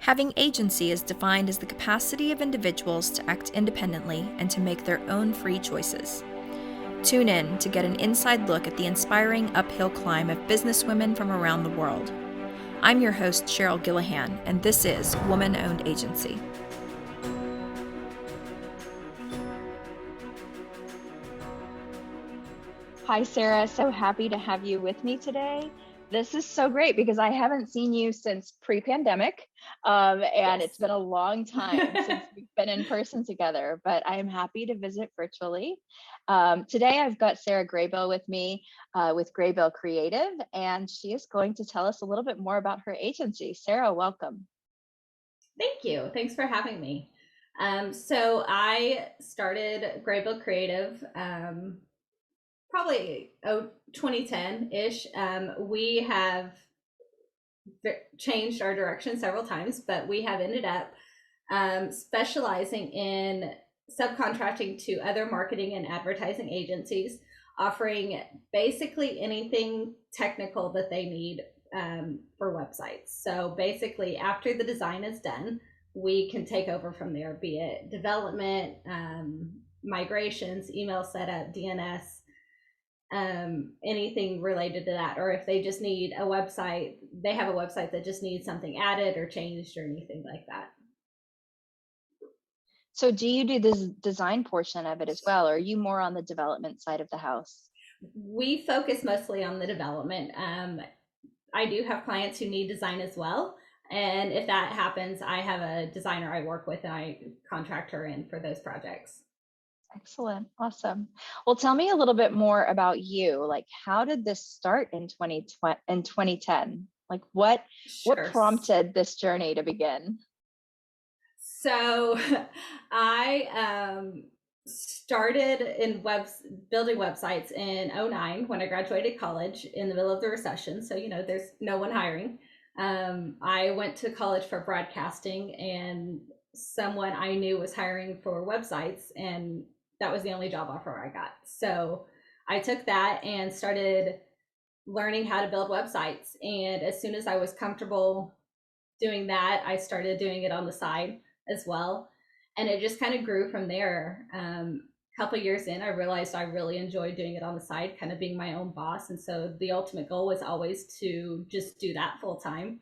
Having agency is defined as the capacity of individuals to act independently and to make their own free choices. Tune in to get an inside look at the inspiring uphill climb of businesswomen from around the world. I'm your host, Cheryl Gillihan, and this is Woman-Owned Agency. Hi, Sara. So happy to have you with me today. This is so great because I haven't seen you since pre-pandemic, and Yes. It's been a long time since we've been in person together, but I am happy to visit virtually. Today, I've got Sara Graybill with me with Graybill Creative, and she is going to tell us a little bit more about her agency. Sara, welcome. Thank you. Thanks for having me. So I started Graybill Creative probably 2010-ish. We have changed our direction several times, but we have ended up specializing in subcontracting to other marketing and advertising agencies, offering basically anything technical that they need for websites. So basically, after the design is done, we can take over from there, be it development, migrations, email setup, DNS, anything related to that. Or if they just need a website, they have a website that just needs something added or changed or anything like that. So do you do this design portion of it as well, or are you more on the development side of the house? We focus mostly on the development. I do have clients who need design as well. And if that happens, I have a designer I work with and I contract her in for those projects. Excellent. Awesome. Well, tell me a little bit more about you. Like, how did this start in 2010? Like, what Sure. prompted this journey to begin? So I started in building websites in 09 when I graduated college in the middle of the recession. So, there's no one hiring. I went to college for broadcasting, and someone I knew was hiring for websites, and that was the only job offer I got. So I took that and started learning how to build websites. And as soon as I was comfortable doing that, I started doing it on the side as well. And it just kind of grew from there. A couple of years in, I realized I really enjoyed doing it on the side, kind of being my own boss. And so the ultimate goal was always to just do that full time.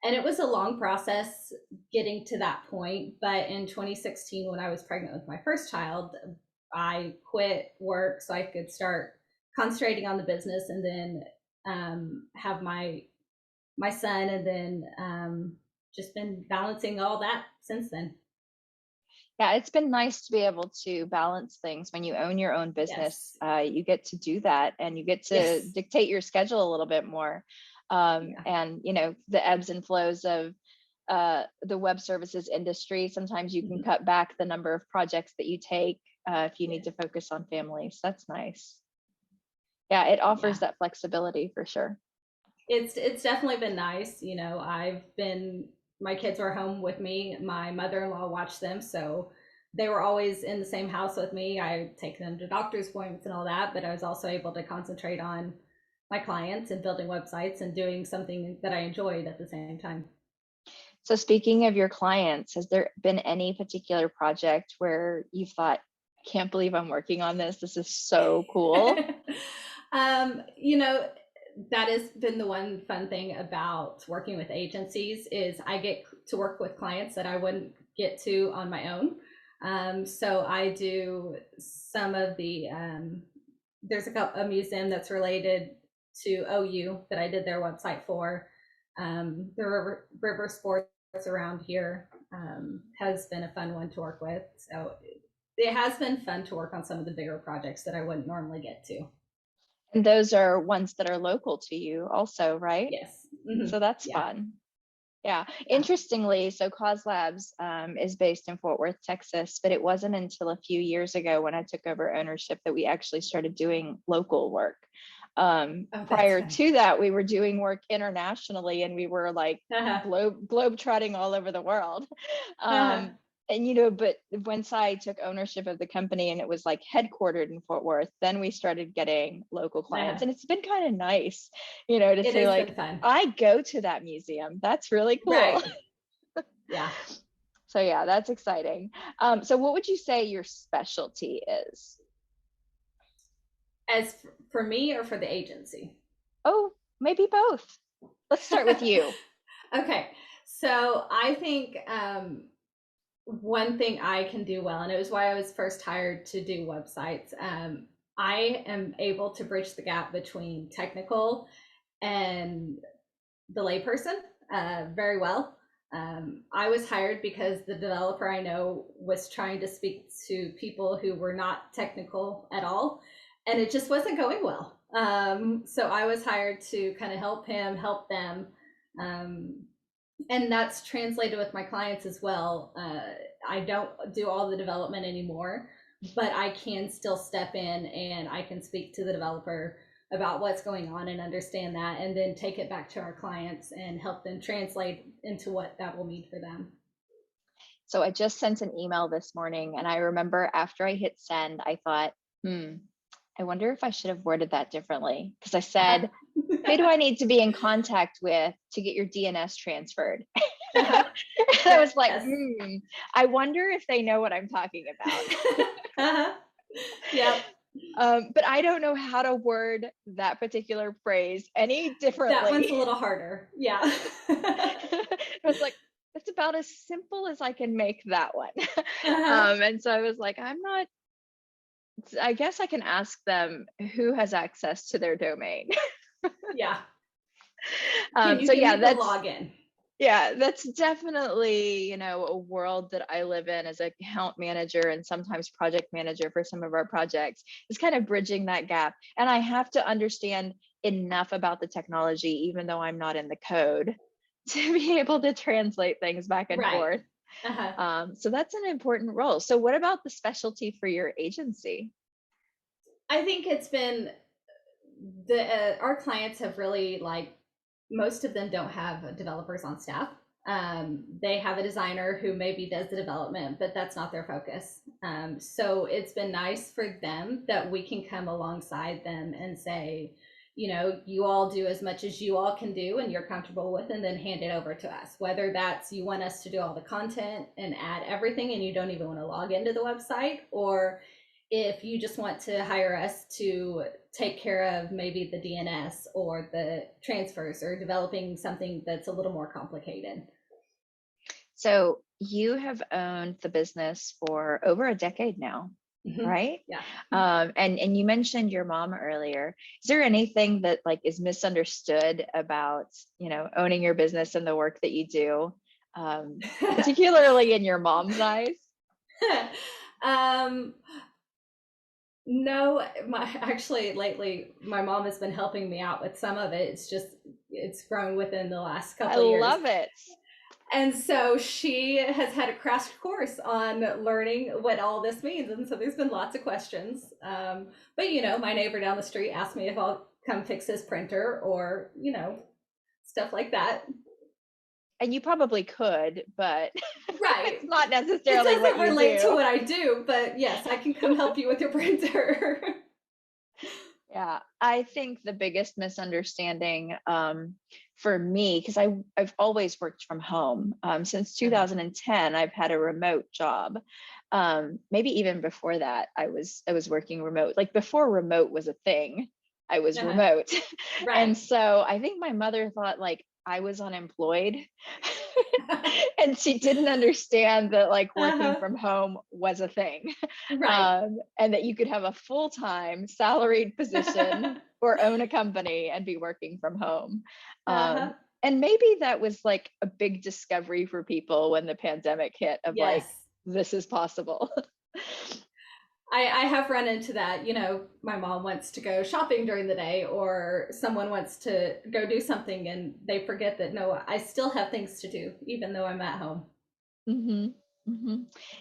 And it was a long process getting to that point. But in 2016, when I was pregnant with my first child, I quit work so I could start concentrating on the business, and then have my son, and then just been balancing all that since then. Yeah, it's been nice to be able to balance things when you own your own business. Yes. You get to do that, and you get to Yes. dictate your schedule a little bit more. Yeah. And the ebbs and flows of the web services industry. Sometimes you can Mhm. cut back the number of projects that you take if you Yeah. need to focus on families. That's nice. Yeah, it offers Yeah. that flexibility for sure. It's definitely been nice. My kids were home with me. My mother-in-law watched them, so they were always in the same house with me. I take them to doctor's appointments and all that, but I was also able to concentrate on my clients and building websites and doing something that I enjoyed at the same time. So speaking of your clients, has there been any particular project where you thought, I can't believe I'm working on this. This is so cool. You know, that has been the one fun thing about working with agencies is I get to work with clients that I wouldn't get to on my own. So I do some of the there's a museum that's related to OU that I did their website for. The river sports around here has been a fun one to work with. So it has been fun to work on some of the bigger projects that I wouldn't normally get to. And those are ones that are local to you also, right? Yes. Mm-hmm. So that's Yeah. fun. Yeah. Yeah. Interestingly, so Cause Labs is based in Fort Worth, Texas, but it wasn't until a few years ago when I took over ownership that we actually started doing local work. Oh, that's Prior fun. to that, we were doing work internationally, and we were like Uh-huh. globe trotting all over the world. Uh-huh. But once I took ownership of the company and it was like headquartered in Fort Worth, then we started getting local clients, Uh-huh. and it's been kind of nice, to It say has like, been fun. I go to that museum. That's really cool. Right. So yeah, that's exciting. So what would you say your specialty is? As for me or for the agency? Oh, maybe both. Let's start with you. Okay, so I think one thing I can do well, and it was why I was first hired to do websites. I am able to bridge the gap between technical and the layperson very well. I was hired because the developer I know was trying to speak to people who were not technical at all, and it just wasn't going well. So I was hired to kind of help him, help them. Um, and that's translated with my clients as well. I don't do all the development anymore, but I can still step in and I can speak to the developer about what's going on and understand that, and then take it back to our clients and help them translate into what that will mean for them. So I just sent an email this morning, and I remember after I hit send, I thought, I wonder if I should have worded that differently. Because I said, who do I need to be in contact with to get your DNS transferred? Uh-huh. And I was like, Yes. I wonder if they know what I'm talking about. Uh-huh. Yep. But I don't know how to word that particular phrase any differently. That one's a little harder. Yeah. I was like, it's about as simple as I can make that one. Uh-huh. And so I was like, I guess I can ask them who has access to their domain. Yeah. Can you So give yeah, me the login? that's definitely, a world that I live in as account manager and sometimes project manager for some of our projects, is kind of bridging that gap. And I have to understand enough about the technology, even though I'm not in the code, to be able to translate things back and Right. forth. Uh-huh. So that's an important role. So what about the specialty for your agency? I think it's been our clients have really, like, most of them don't have developers on staff. They have a designer who maybe does the development, but that's not their focus. So it's been nice for them that we can come alongside them and say, you all do as much as you all can do and you're comfortable with, and then hand it over to us. Whether that's you want us to do all the content and add everything and you don't even want to log into the website, or if you just want to hire us to take care of maybe the DNS or the transfers or developing something that's a little more complicated. So you have owned the business for over a decade now, Mm-hmm. right? Yeah. And you mentioned your mom earlier. Is there anything that like is misunderstood about, owning your business and the work that you do, particularly in your mom's eyes? um, no, actually lately my mom has been helping me out with some of it. It's grown within the last I couple of years. love it. And so she has had a crash course on learning what all this means. And so there's been lots of questions. But, my neighbor down the street asked me if I'll come fix his printer, or, stuff like that. And you probably could, but Right. it's not It necessarily what doesn't you relate to do. what I do, but yes, I can come help you with your printer. Yeah, I think the biggest misunderstanding for me, because I've always worked from home. Since 2010, I've had a remote job. Maybe even before that, I was working remote. Like before remote was a thing, I was remote. Right. And so I think my mother thought like I was unemployed. And she didn't understand that like working from home was a thing. Right. And that you could have a full-time salaried position or own a company and be working from home. And maybe that was like a big discovery for people when the pandemic hit of Yes. like, this is possible. I have run into that. My mom wants to go shopping during the day, or someone wants to go do something and they forget that, no, I still have things to do, even though I'm at home. Mm-hmm. Mm-hmm.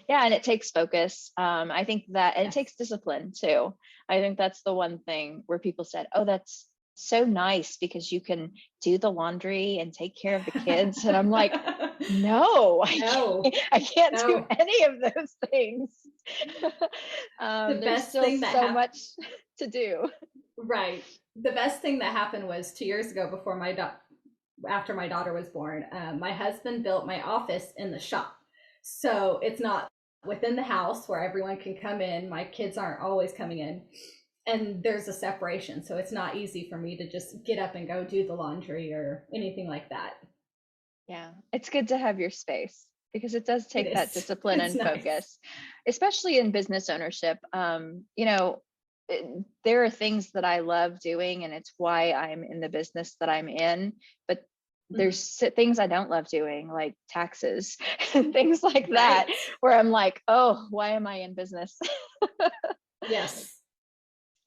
Yeah, and it takes focus. I think that, and Yes. it takes discipline too. I think that's the one thing where people said, "Oh, that's so nice because you can do the laundry and take care of the kids." And I'm like, "No, I can't do any of those things." There's still so much to do. Right. The best thing that happened was 2 years ago, after my daughter was born. My husband built my office in the shop. So it's not within the house where everyone can come in. My kids aren't always coming in. And there's a separation. So it's not easy for me to just get up and go do the laundry or anything like that. Yeah, it's good to have your space because it does It take that is. discipline It's and nice. focus, especially in business ownership. There are things that I love doing, and it's why I'm in the business that I'm in. But Mhm. there's things I don't love doing, like taxes and things like that, Right. where I'm like, oh, why am I in business? Yes.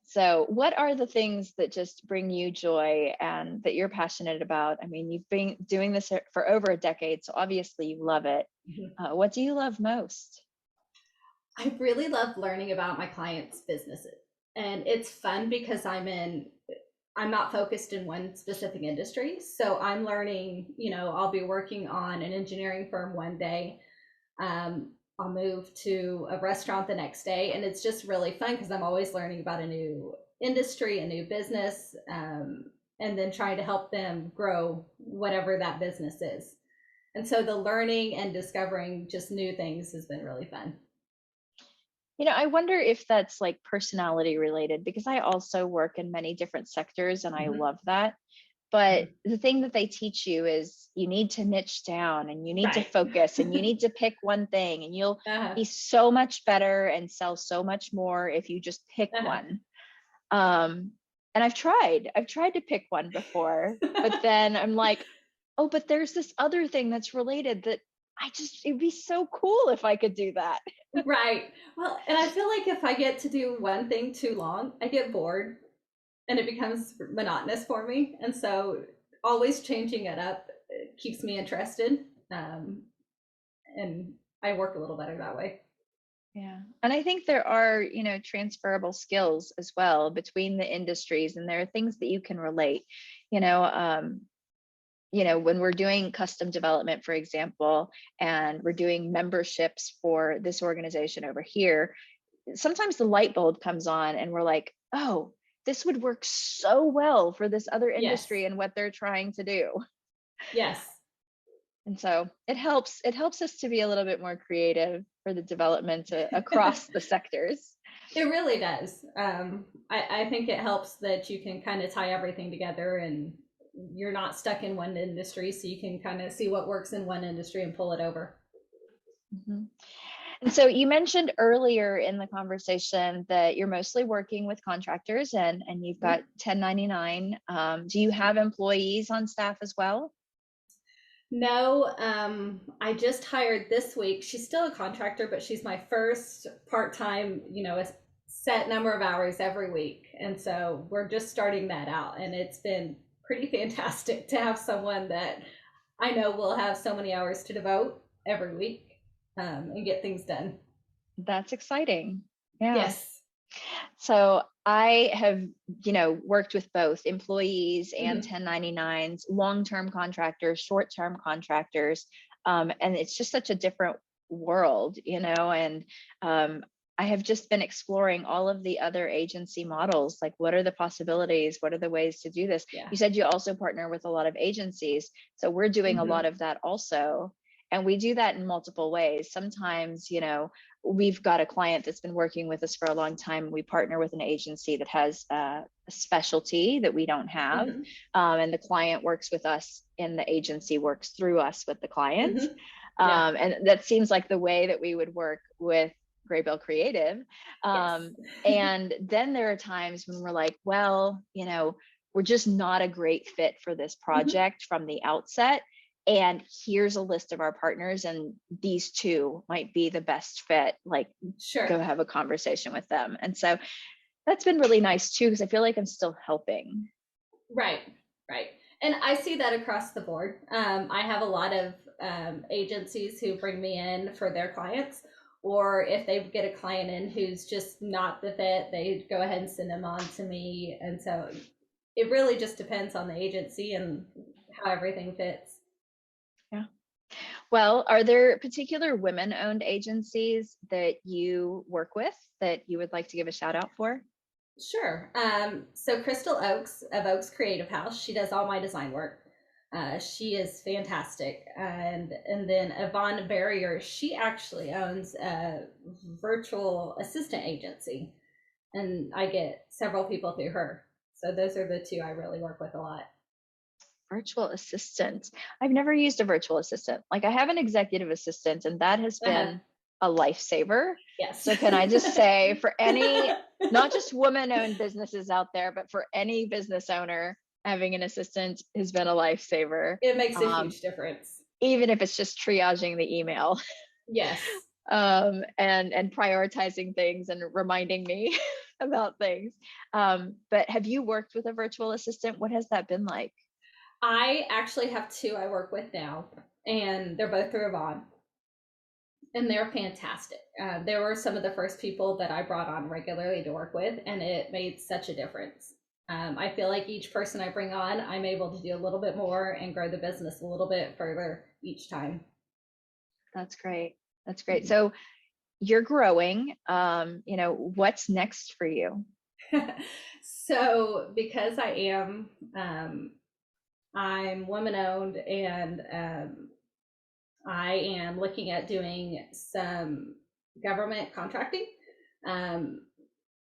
So, what are the things that just bring you joy and that you're passionate about? I mean, you've been doing this for over a decade, so obviously you love it. Mhm. What do you love most? I really love learning about my clients' businesses. And it's fun because I'm not focused in one specific industry. So I'm learning, I'll be working on an engineering firm one day. I'll move to a restaurant the next day. And it's just really fun because I'm always learning about a new industry, a new business, and then trying to help them grow whatever that business is. And so the learning and discovering just new things has been really fun. I wonder if that's like personality related because I also work in many different sectors and I Mhm. love that. But Mhm. the thing that they teach you is you need to niche down and you need to Right. focus and you need to pick one thing, and you'll Uh-huh. be so much better and sell so much more if you just pick Uh-huh. one. Um, and I've tried to pick one before, but then I'm like, oh, but there's this other thing that's related that it'd be so cool if I could do that. Right. Well, and I feel like if I get to do one thing too long, I get bored and it becomes monotonous for me. And so always changing it up keeps me interested. Um, and I work a little better that way. Yeah. And I think there are, transferable skills as well between the industries, and there are things that you can relate. You know, um, when we're doing custom development, for example, and we're doing memberships for this organization over here, sometimes the light bulb comes on and we're like, oh, this would work so well for this other Yes. industry and what they're trying to do. Yes. And so it helps us to be a little bit more creative for the development across the sectors. It really does. I think it helps that you can kind of tie everything together and you're not stuck in one industry. So you can kind of see what works in one industry and pull it over. Mhm. And so you mentioned earlier in the conversation that you're mostly working with contractors and you've got 1099. Do you have employees on staff as well? No, I just hired this week. She's still a contractor, but she's my first part-time, a set number of hours every week. And so we're just starting that out. And it's been pretty fantastic to have someone that I know will have so many hours to devote every week, and get things done. That's exciting. Yeah. Yes. So I have, worked with both employees and Hmm. 1099s, long-term contractors, short-term contractors. And it's just such a different world, and I have just been exploring all of the other agency models. Like, what are the possibilities? What are the ways to do this? Yeah. You said you also partner with a lot of agencies. So we're doing a lot Hmm. of that also. And we do that in multiple ways. Sometimes, we've got a client that's been working with us for a long time. We partner with an agency that has a specialty that we don't have. Hmm. And the client works with us and the agency works through us with the client. Hmm. Yeah. And that seems like the way that we would work with Graybill Creative. Yes. And then there are times when we're like, well, we're just not a great fit for this Hmm. project from the outset. And here's a list of our partners, and these two might be the best fit. Like, Sure. go have a conversation with them. And so that's been really nice too, because I feel like I'm still helping. Right, right. And I see that across the board. I have a lot of agencies who bring me in for their clients, or if they get a client in who's just not the fit, they go ahead and send them on to me. And so it really just depends on the agency and how everything fits. Yeah. Well, are there particular women owned agencies that you work with that you would like to give a shout out for? Sure. So Crystal Oaks of Oaks Creative House, she does all my design work. She is fantastic. And then Yvonne Barrier, she actually owns a virtual assistant agency, and I get several people through her. So those are the two I really work with a lot. Virtual assistant. I've never used a virtual assistant. Like, I have an executive assistant, and that has been a lifesaver. Yes. So can I just say, for any, not just woman-owned businesses out there, but for any business owner, having an assistant has been a lifesaver. It makes a huge difference. Even if it's just triaging the email. Yes. And prioritizing things and reminding me about things. But have you worked with a virtual assistant? What has that been like? I actually have two I work with now, and they're both through Yvonne, and they're fantastic. They were some of the first people that I brought on regularly to work with, and it made such a difference. I feel like each person I bring on, I'm able to do a little bit more and grow the business a little bit further each time. That's great. That's great. So you're growing. What's next for you? So because I am, I'm woman owned, and I am looking at doing some government contracting,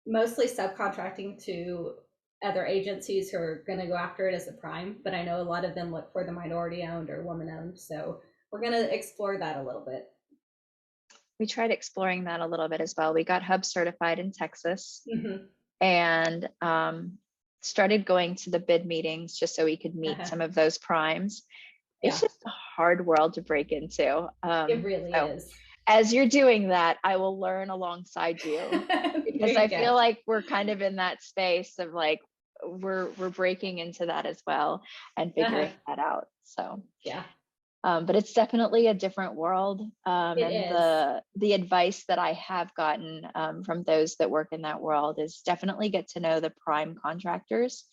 mostly subcontracting to other agencies who are going to go after it as a prime, but I know a lot of them look for the minority owned or woman owned. So we're going to explore that a little bit. We tried exploring that a little bit as well. We got Hub certified in Texas, and started going to the bid meetings just so we could meet some of those primes. It's just a hard world to break into. It really is. As you're doing that, I will learn alongside you, because I feel like we're kind of in that space of like, we're breaking into that as well and figuring that out. So yeah. But it's definitely a different world. And the advice that I have gotten from those that work in that world is definitely get to know the prime contractors.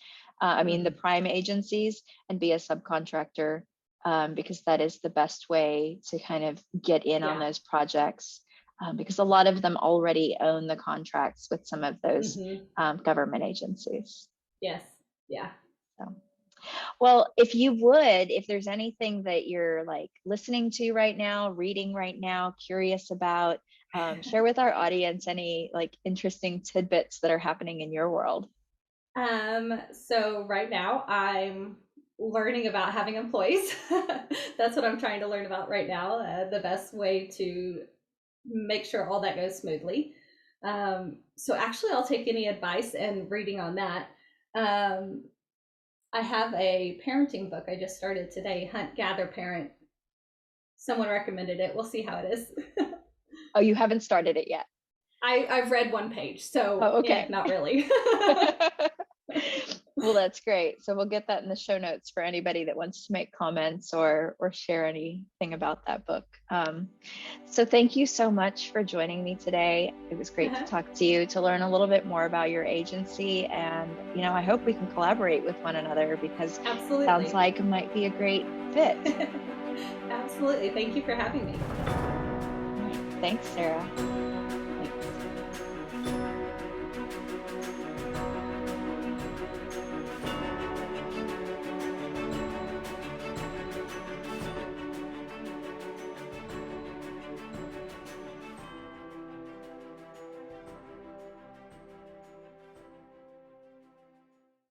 The prime agencies, and be a subcontractor, because that is the best way to kind of get in on those projects. Because a lot of them already own the contracts with some of those government agencies. Yes. Yeah. So. Well, if there's anything that you're like listening to right now, reading right now, curious about, share with our audience any like interesting tidbits that are happening in your world. So right now I'm learning about having employees. That's what I'm trying to learn about right now. The best way to make sure all that goes smoothly. So actually I'll take any advice and reading on that. I have a parenting book I just started today, Hunt, Gather, Parent. Someone recommended it. We'll see how it is. Oh, you haven't started it yet? I've read one page, so okay. Not really. Well, that's great. So we'll get that in the show notes for anybody that wants to make comments or share anything about that book. So thank you so much for joining me today. It was great to talk to you, to learn a little bit more about your agency. And, I hope we can collaborate with one another, because Absolutely. It sounds like it might be a great fit. Absolutely. Thank you for having me. Thanks, Sarah.